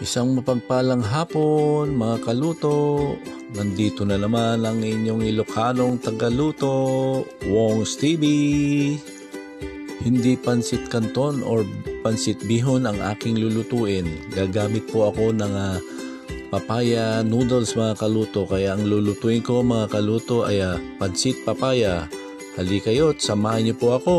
Isang mapagpalang hapon mga kaluto. Nandito na naman ang inyong Ilocanong tagaluto, Wong's TV. Hindi pansit canton or pansit bihon ang aking lulutuin. Gagamit po ako ng papaya noodles mga kaluto. Kaya ang lulutuin ko mga kaluto ay pansit papaya. Halika kayo't samahan niyo po ako.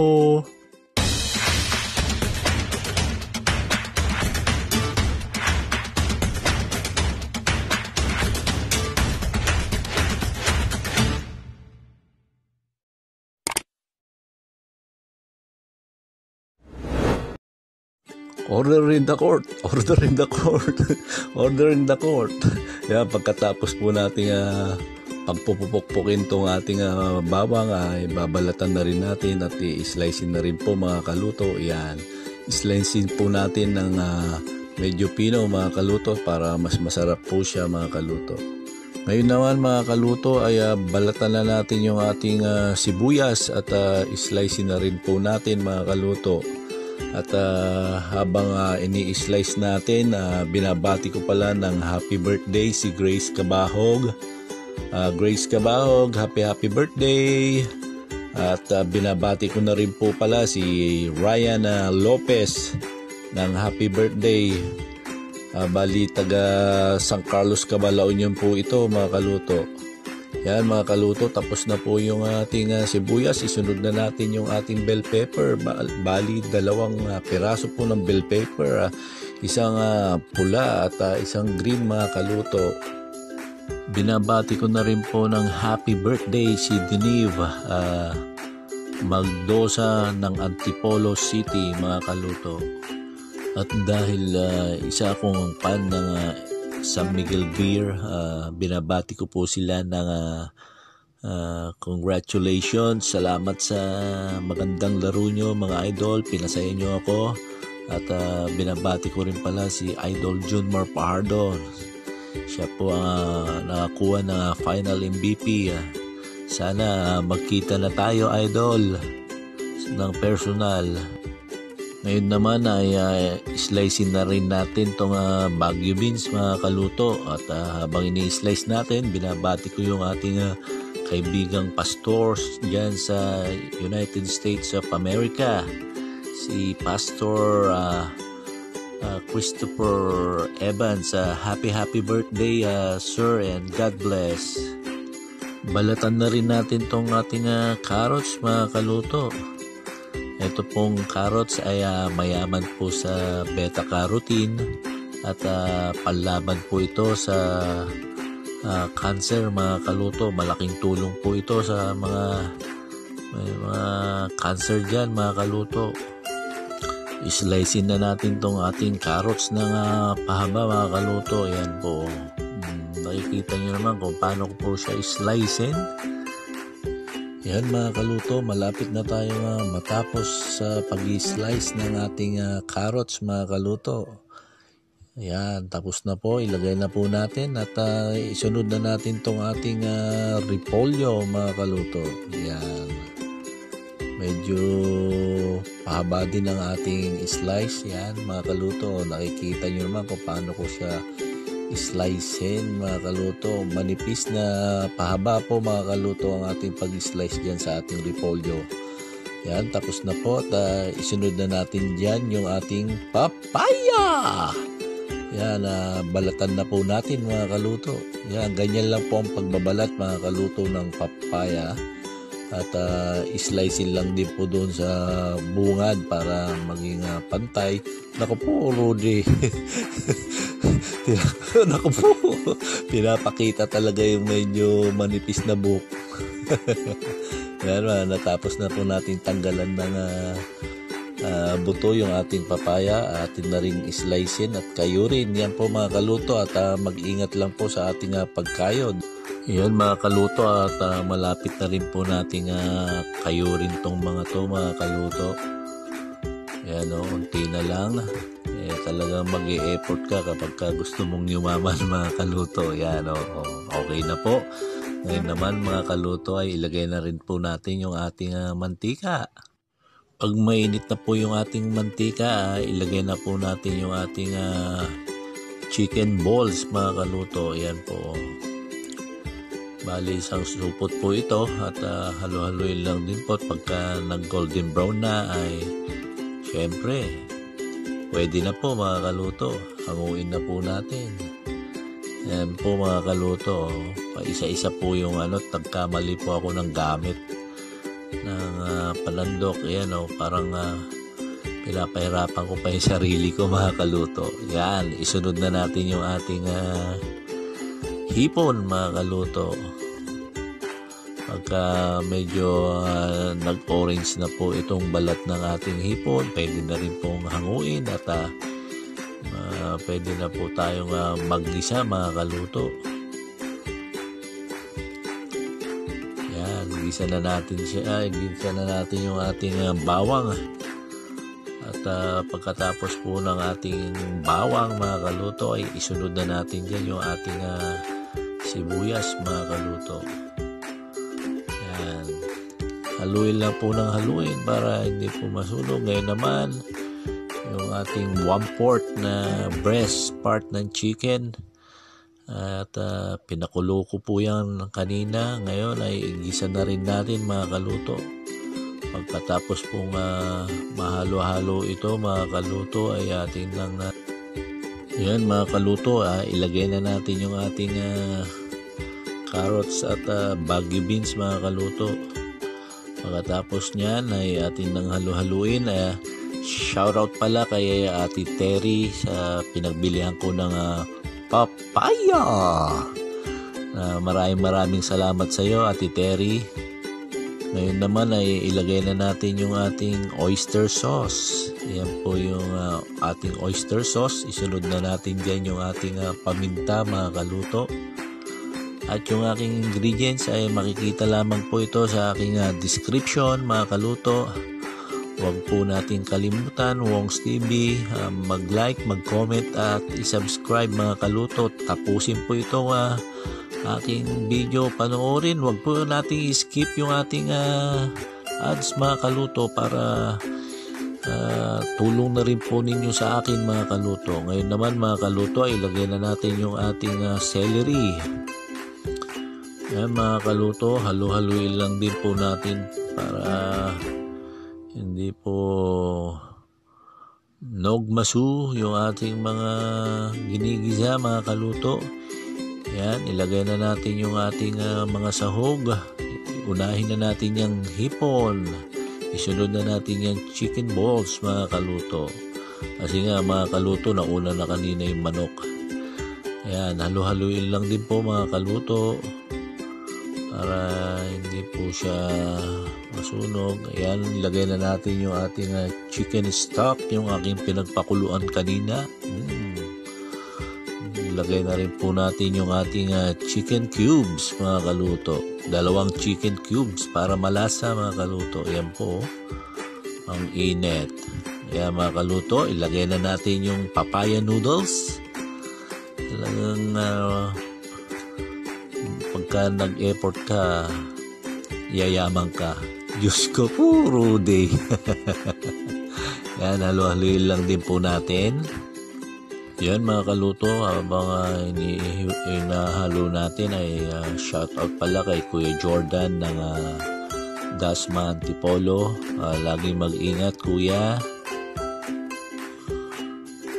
Order in the court. Yan, pagkatapos po natin pagpupukpukin tong ating bawang ay babalatan na rin natin at i-slicein na rin po mga kaluto. Yan, slicein po natin ng medyo pino mga kaluto para mas masarap po siya mga kaluto. Ngayon naman mga kaluto ay balatan na natin yung ating sibuyas at i-slicein na rin po natin mga kaluto. At habang ini-slice natin, binabati ko pala ng happy birthday si Grace Cabahog. Grace Cabahog, happy birthday! At binabati ko na rin po pala si Ryan Lopez ng happy birthday. Bali taga San Carlos, Cabalaon yun po ito mga kaluto. Yan mga kaluto, tapos na po yung ating sibuyas. Isunod na natin yung ating bell pepper. Bali, 2 piraso po ng bell pepper. Isang pula at isang green mga kaluto. Binabati ko na rin po ng happy birthday si Deneve Magdosa ng Antipolo City mga kaluto. At dahil isa akong fan ng San Miguel Beer, binabati ko po sila ng congratulations, salamat sa magandang laro nyo mga idol, pinasaya nyo ako. At binabati ko rin pala si Idol Junmar Pajardo, siya po nakakuha ng final MVP. Sana magkita na tayo idol ng personal. Ngayon naman ay slicein na rin natin itong Baguio beans mga kaluto. At habang ini-slice natin, binabati ko yung ating kaibigang pastors dyan sa United States of America. Si Pastor Christopher Evans. Happy birthday sir, and God bless. Balatan na rin natin itong ating carrots mga kaluto. Ito pong carrots ay mayaman po sa beta-carotene at panlaban po ito sa cancer mga kaluto. Malaking tulong po ito sa mga cancer dyan mga kaluto. Islicein na natin tong ating carrots ng pahaba mga kaluto. Ayan po. Nakikita nyo naman kung paano ko po siya islicein. Yan mga kaluto, malapit na tayo matapos sa pag-slice ng ating carrots mga kaluto. Yan, tapos na po, ilagay na po natin at isunod na natin tong ating repolyo mga kaluto. Yan, medyo pahaba din ang ating slice. Yan mga kaluto, nakikita nyo naman kung paano ko siya slicein mga kaluto. Manipis na pahaba po mga kaluto ang ating pag-slice dyan sa ating repolyo. Yan, tapos na po at isunod na natin dyan yung ating papaya. Yan, balatan na po natin mga kaluto. Yan, ganyan lang po ang pagbabalat mga kaluto ng papaya. At islicein lang din po doon sa bungad para maging pantay. Naku po, Rudy. Naku po, pinapakita talaga yung medyo manipis na buhok. Yan, natapos na po natin tanggalan ng buto yung ating papaya. Atin na rin islicein at kayurin. Yan po mga kaluto at mag-ingat lang po sa ating pagkayod. Yan mga kaluto at malapit na rin po nating kayurin tong mga to mga kaluto. Yan unti na lang. Talagang mag-e-effort ka kapag gusto mong yumaman mga kaluto. Yan okay na po. Ngayon naman mga kaluto ay ilagay na rin po natin yung ating mantika. Pag mainit na po yung ating mantika, ilagay na po natin yung ating chicken balls mga kaluto. Ayan po. Bali isang supot po ito at halo-haloin lang din po. Pagka nag golden brown na ay syempre pwede na po mga kaluto. Hanguin na po natin. Ayan po mga kaluto. Isa-isa po yung nagkamali po ako ng gamit ng palandok. Ayan parang pinapahirapan ko pa yung sarili ko mga kaluto. Yan, isunod na natin yung ating hipon mga kaluto. Pagka medyo nag-orange na po itong balat ng ating hipon, pwede na rin pong hanguin at pwede na po tayong maggisa mga kaluto. Yan, gisa na natin siya. Gisa na natin yung ating bawang. At pagkatapos po ng ating bawang mga kaluto ay isunod na natin dyan yung ating sibuyas mga kaluto. Yan. Haluin lang po ng haluin para hindi po masunog. Ngayon naman yung ating 1/4 na breast part ng chicken at pinakulo ko po yan kanina. Ngayon ay igisa na rin natin mga kaluto. Pagkatapos pong mahalo-halo ito mga kaluto ay ating lang yan mga kaluto, ilagay na natin yung ating carrots at baggy beans mga kaluto. Pagkatapos nyan ay ating nang halo-haluin. Shoutout pala kay Ate Terry sa pinagbilihan ko ng papaya. Maraming salamat sa iyo Ate Terry. Ngayon naman ay ilagay na natin yung ating oyster sauce. Ayan po yung ating oyster sauce. Isunod na natin dyan yung ating paminta mga kaluto. At yung aking ingredients ay makikita lamang po ito sa aking description mga kaluto. Huwag po natin kalimutan, Wong's TV, mag-like, mag-comment at i-subscribe mga kaluto. Tapusin po itong aking video, panoorin. Huwag po natin i-skip yung ating ads mga kaluto para tulong na rin po ninyo sa akin mga kaluto. Ngayon naman mga kaluto ay ilagay na natin yung ating celery. Yan mga kaluto, halo-haloin lang din po natin para hindi po nogmasu yung ating mga ginigisa mga kaluto. Yan, ilagay na natin yung ating mga sahog. Unahin na natin yung hipon. Isunod na natin yung chicken balls mga kaluto. Kasi nga mga kaluto, nauna na kanina yung manok. Yan, halo-haloin lang din po mga kaluto para hindi po siya masunog. Ayan, ilagay na natin yung ating chicken stock, yung aking pinagpakuluan kanina. Ilagay na rin po natin yung ating chicken cubes mga kaluto. 2 chicken cubes para malasa mga kaluto. Ayan po, ang init. Ayan mga kaluto, ilagay na natin yung papaya noodles. Talagang pagka nag-effort ka, yayaman ka. Diyos ko po, Rudy. Yan, halo-haloin lang din po natin. Yan mga kaluto, habang inahalo natin ay shoutout pala kay Kuya Jordan ng Dasma Antipolo. Laging mag-ingat Kuya.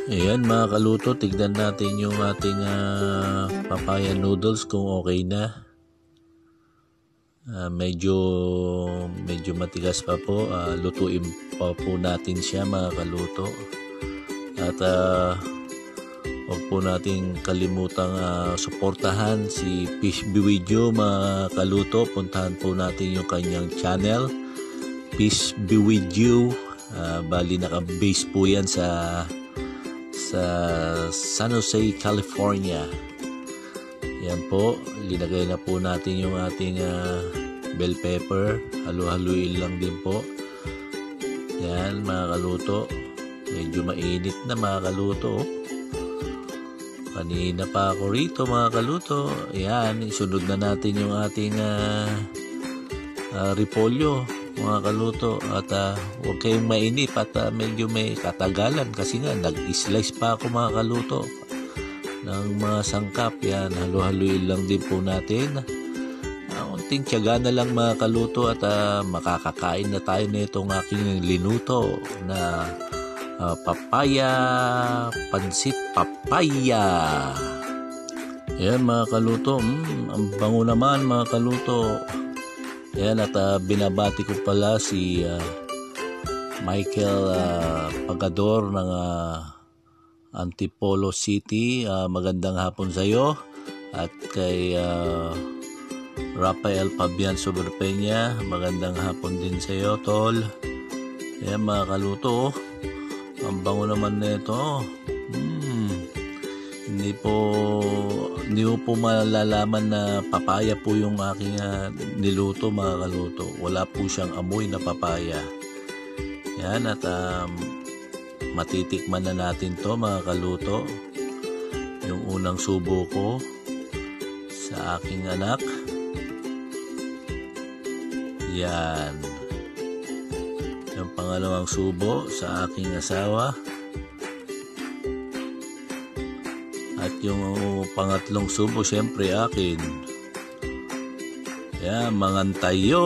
Ayan mga kaluto, tignan natin yung ating papaya noodles kung okay na. Medyo matigas pa po. Lutuin pa po natin siya mga kaluto. At huwag po natin kalimutang suportahan si Peace Be With You mga kaluto. Puntahan po natin yung kanyang channel, Peace Be With You. Bali naka-base po yan sa San Jose, California. Yan po, linagay na po natin yung ating bell pepper. Halo-haluin lang din po. Yan mga kaluto, medyo mainit na mga kaluto. Kanina pa ako rito mga kaluto. Yan, isunod na natin yung ating repolyo mga kaluto. At huwag kayong mainip at medyo may katagalan kasi nga nag-slice pa ako mga kaluto ng mga sangkap. Yan, halo-haluin lang din po natin. Unting tiyaga na lang mga kaluto at makakakain na tayo nitong aking linuto na papaya, pansit papaya. Yan mga kaluto, ang bango naman mga kaluto. Yan, at binabati ko pala si Michael Pagador ng Antipolo City. Magandang hapon sa iyo. At kay Rafael Fabian Soberpeña, magandang hapon din sa iyo, tol. Yan mga kaluto, ang bango naman nito. Hindi mo po malalaman na papaya po yung aking niluto mga kaluto. Wala po siyang amoy na papaya. Yan, at matitikman na natin to mga kaluto. Yung unang subo ko sa aking anak. Yan. Yung pangalawang subo sa aking asawa. At yung pangatlong subo, syempre akin. Yan, mangantayo!